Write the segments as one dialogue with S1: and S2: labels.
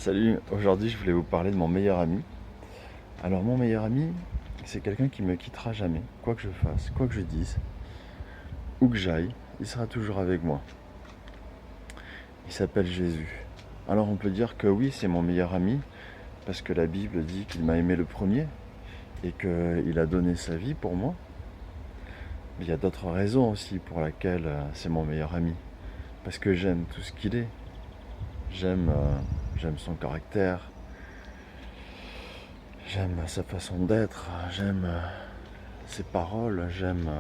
S1: Salut, aujourd'hui je voulais vous parler de mon meilleur ami. Alors mon meilleur ami, c'est quelqu'un qui me quittera jamais, quoi que je fasse, quoi que je dise, où que j'aille, il sera toujours avec moi. Il s'appelle Jésus. Alors on peut dire que oui, c'est mon meilleur ami, parce que la Bible dit qu'il m'a aimé le premier et qu'il a donné sa vie pour moi. Mais il y a d'autres raisons aussi pour lesquelles c'est mon meilleur ami. Parce que j'aime tout ce qu'il est. J'aime son caractère, j'aime sa façon d'être, j'aime ses paroles, j'aime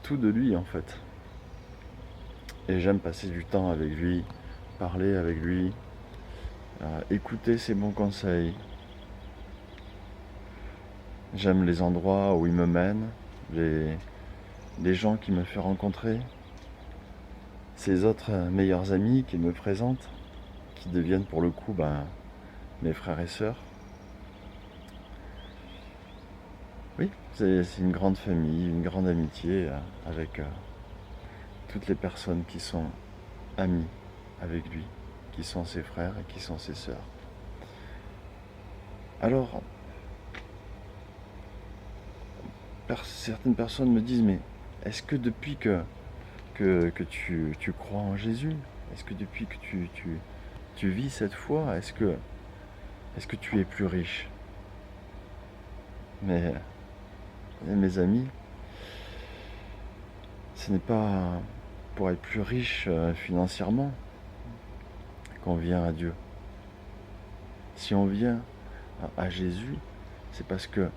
S1: tout de lui en fait. Et j'aime passer du temps avec lui, parler avec lui, écouter ses bons conseils. J'aime les endroits où il me mène, les gens qu'il me fait rencontrer, ses autres meilleurs amis qu'il me présente, qui deviennent pour le coup mes frères et sœurs. Oui, c'est une grande famille, une grande amitié avec toutes les personnes qui sont amies avec lui, qui sont ses frères et qui sont ses sœurs. Alors, certaines personnes me disent, mais est-ce que depuis que tu crois en Jésus, est-ce que depuis que tu vis cette foi, est-ce que tu es plus riche? Mais mes amis, ce n'est pas pour être plus riche financièrement qu'on vient à Dieu. Si on vient à Jésus, c'est parce que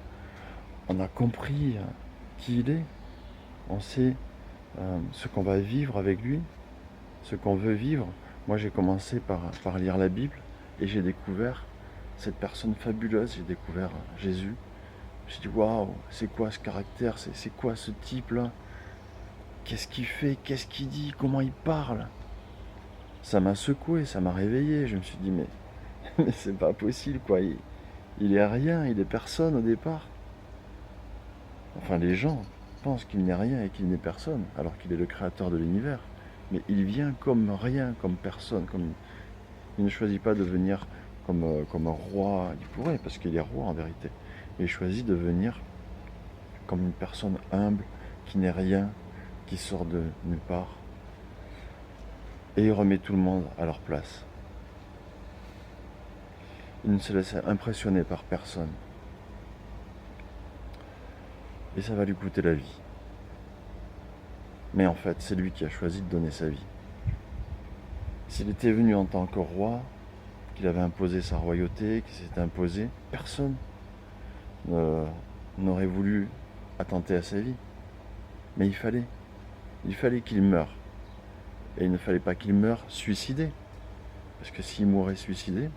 S1: on a compris qui il est, on sait ce qu'on va vivre avec lui, ce qu'on veut vivre. Moi j'ai commencé par lire la Bible et j'ai découvert cette personne fabuleuse, j'ai découvert Jésus. J'ai dit waouh, c'est quoi ce caractère, c'est quoi ce type-là? Qu'est-ce qu'il fait, qu'est-ce qu'il dit, comment il parle? Ça m'a secoué, ça m'a réveillé, je me suis dit mais c'est pas possible quoi, il est rien, il est personne au départ. Enfin les gens pensent qu'il n'est rien et qu'il n'est personne, alors qu'il est le créateur de l'univers. Mais il vient comme rien, comme personne, il ne choisit pas de venir comme un roi, il pourrait, parce qu'il est roi en vérité. Mais il choisit de venir comme une personne humble, qui n'est rien, qui sort de nulle part. Et il remet tout le monde à leur place. Il ne se laisse impressionner par personne. Et ça va lui coûter la vie. Mais en fait, c'est lui qui a choisi de donner sa vie. S'il était venu en tant que roi, qu'il avait imposé sa royauté, qu'il s'était imposé, personne n'aurait voulu attenter à sa vie. Mais il fallait qu'il meure. Et il ne fallait pas qu'il meure suicidé. Parce que s'il mourait suicidé,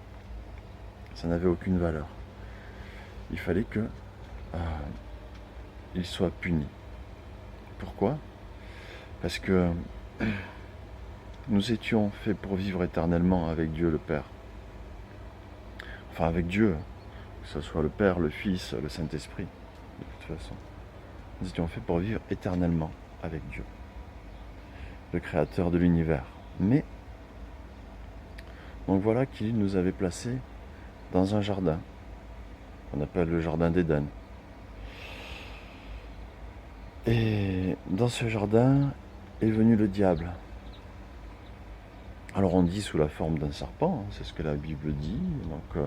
S1: ça n'avait aucune valeur. Il fallait que il soit puni. Pourquoi? Parce que nous étions faits pour vivre éternellement avec Dieu le Père. Enfin avec Dieu, que ce soit le Père, le Fils, le Saint-Esprit, de toute façon. Nous étions faits pour vivre éternellement avec Dieu, le Créateur de l'univers. Mais, donc voilà qu'il nous avait placés dans un jardin, qu'on appelle le jardin d'Éden. Et dans ce jardin est venu le diable. Alors on dit sous la forme d'un serpent, c'est ce que la Bible dit, donc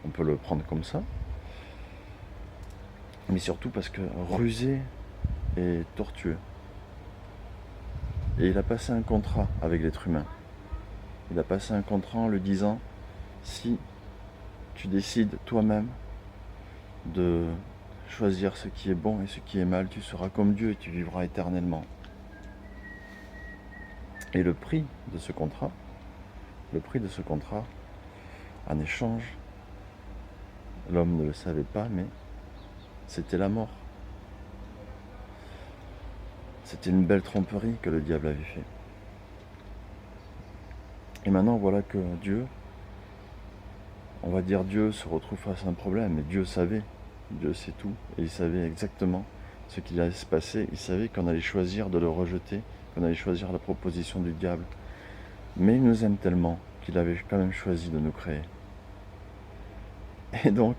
S1: on peut le prendre comme ça. Mais surtout parce que rusé et tortueux. Et il a passé un contrat avec l'être humain. Il a passé un contrat en lui disant, si tu décides toi-même de choisir ce qui est bon et ce qui est mal, tu seras comme Dieu et tu vivras éternellement. Et le prix de ce contrat, en échange, l'homme ne le savait pas, mais c'était la mort. C'était une belle tromperie que le diable avait fait. Et maintenant, voilà que Dieu, on va dire Dieu se retrouve face à un problème, mais Dieu savait, Dieu sait tout, et il savait exactement ce qu'il allait se passer. Il savait qu'on allait choisir de le rejeter, qu'on allait choisir la proposition du diable. Mais il nous aime tellement qu'il avait quand même choisi de nous créer. Et donc,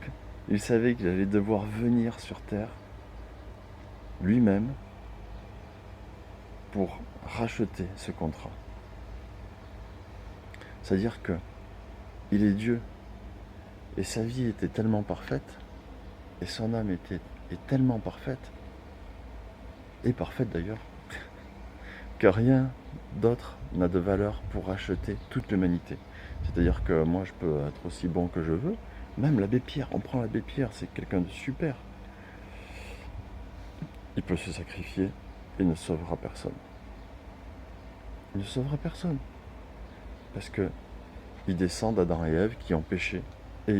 S1: il savait qu'il allait devoir venir sur terre lui-même pour racheter ce contrat. C'est-à-dire que il est Dieu et sa vie était tellement parfaite et son âme est tellement parfaite, et parfaite d'ailleurs, que rien d'autre n'a de valeur pour racheter toute l'humanité. C'est-à-dire que moi je peux être aussi bon que je veux, même l'abbé Pierre, on prend l'abbé Pierre, c'est quelqu'un de super. Il peut se sacrifier et ne sauvera personne. Il ne sauvera personne. Parce que il descend d'Adam et Ève qui ont péché. Et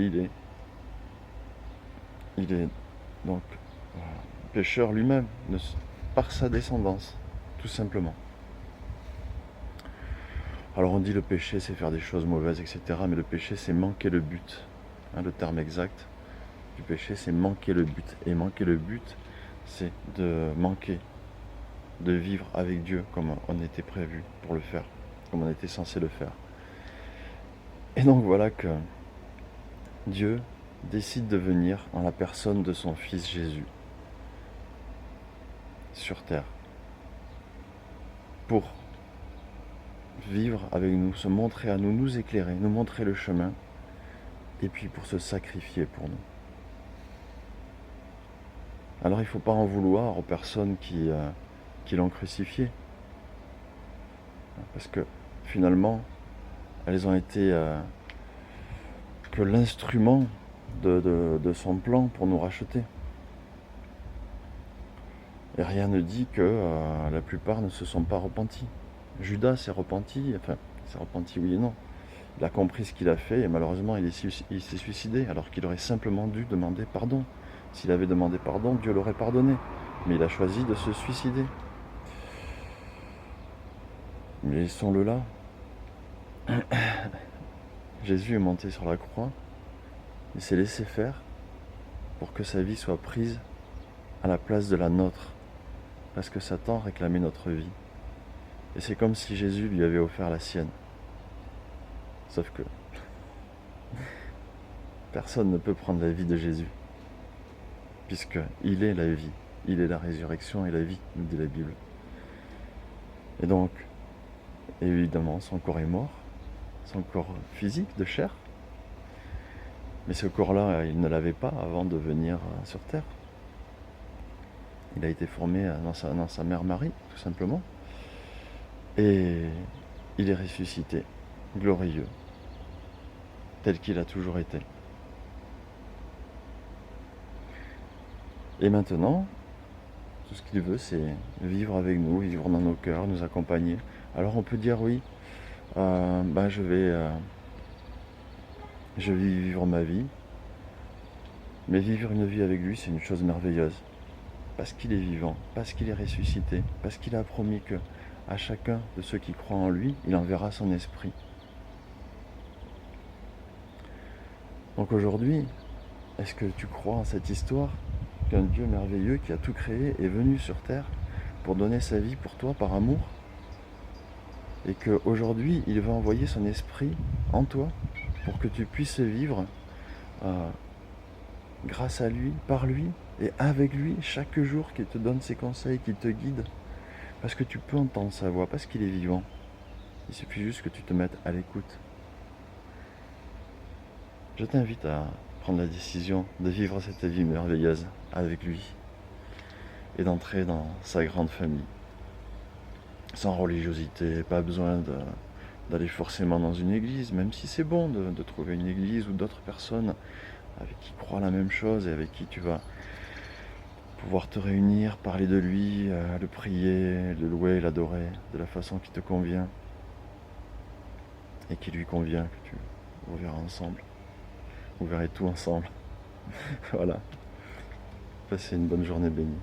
S1: il est donc pécheur lui-même, par sa descendance, tout simplement. Alors on dit le péché c'est faire des choses mauvaises, etc. Mais le péché c'est manquer le but. Le terme exact du péché c'est manquer le but. Et manquer le but c'est de manquer de vivre avec Dieu comme on était prévu pour le faire, comme on était censé le faire. Et donc voilà que Dieu décide de venir en la personne de son Fils Jésus sur terre pour vivre avec nous, se montrer à nous, nous éclairer, nous montrer le chemin, et puis pour se sacrifier pour nous. Alors il ne faut pas en vouloir aux personnes qui l'ont crucifié, parce que finalement elles ont été que l'instrument de son plan pour nous racheter. Et rien ne dit que la plupart ne se sont pas repentis. Judas s'est repenti, oui et non. Il a compris ce qu'il a fait et malheureusement il s'est suicidé alors qu'il aurait simplement dû demander pardon. S'il avait demandé pardon, Dieu l'aurait pardonné. Mais il a choisi de se suicider. Mais laissons-le là. Jésus est monté sur la croix. Il s'est laissé faire pour que sa vie soit prise à la place de la nôtre. Parce que Satan réclamait notre vie. Et c'est comme si Jésus lui avait offert la sienne. Sauf que personne ne peut prendre la vie de Jésus. Puisqu'il est la vie. Il est la résurrection et la vie, nous dit la Bible. Et donc, évidemment, son corps est mort. Son corps physique, de chair. Mais ce corps-là, il ne l'avait pas avant de venir sur terre. Il a été formé dans sa mère Marie, tout simplement. Et il est ressuscité, glorieux, tel qu'il a toujours été. Et maintenant, tout ce qu'il veut, c'est vivre avec nous, vivre dans nos cœurs, nous accompagner. Alors on peut dire oui, je vais vivre ma vie, mais vivre une vie avec lui, c'est une chose merveilleuse. Parce qu'il est vivant, parce qu'il est ressuscité, parce qu'il a promis que à chacun de ceux qui croient en lui, il enverra son esprit. Donc aujourd'hui, est-ce que tu crois en cette histoire qu'un Dieu merveilleux qui a tout créé est venu sur terre pour donner sa vie pour toi par amour, et qu'aujourd'hui il va envoyer son esprit en toi pour que tu puisses vivre grâce à lui, par lui et avec lui chaque jour, qu'il te donne ses conseils, qu'il te guide, parce que tu peux entendre sa voix, parce qu'il est vivant. Il suffit juste que tu te mettes à l'écoute. Je t'invite à prendre la décision de vivre cette vie merveilleuse avec lui et d'entrer dans sa grande famille. Sans religiosité, pas besoin d'aller forcément dans une église, même si c'est bon de trouver une église ou d'autres personnes avec qui croient la même chose et avec qui tu vas pouvoir te réunir, parler de lui, le prier, le louer, l'adorer de la façon qui te convient et qui lui convient, que vous verrez ensemble. Vous verrez tout ensemble. Voilà. Passez une bonne journée bénie.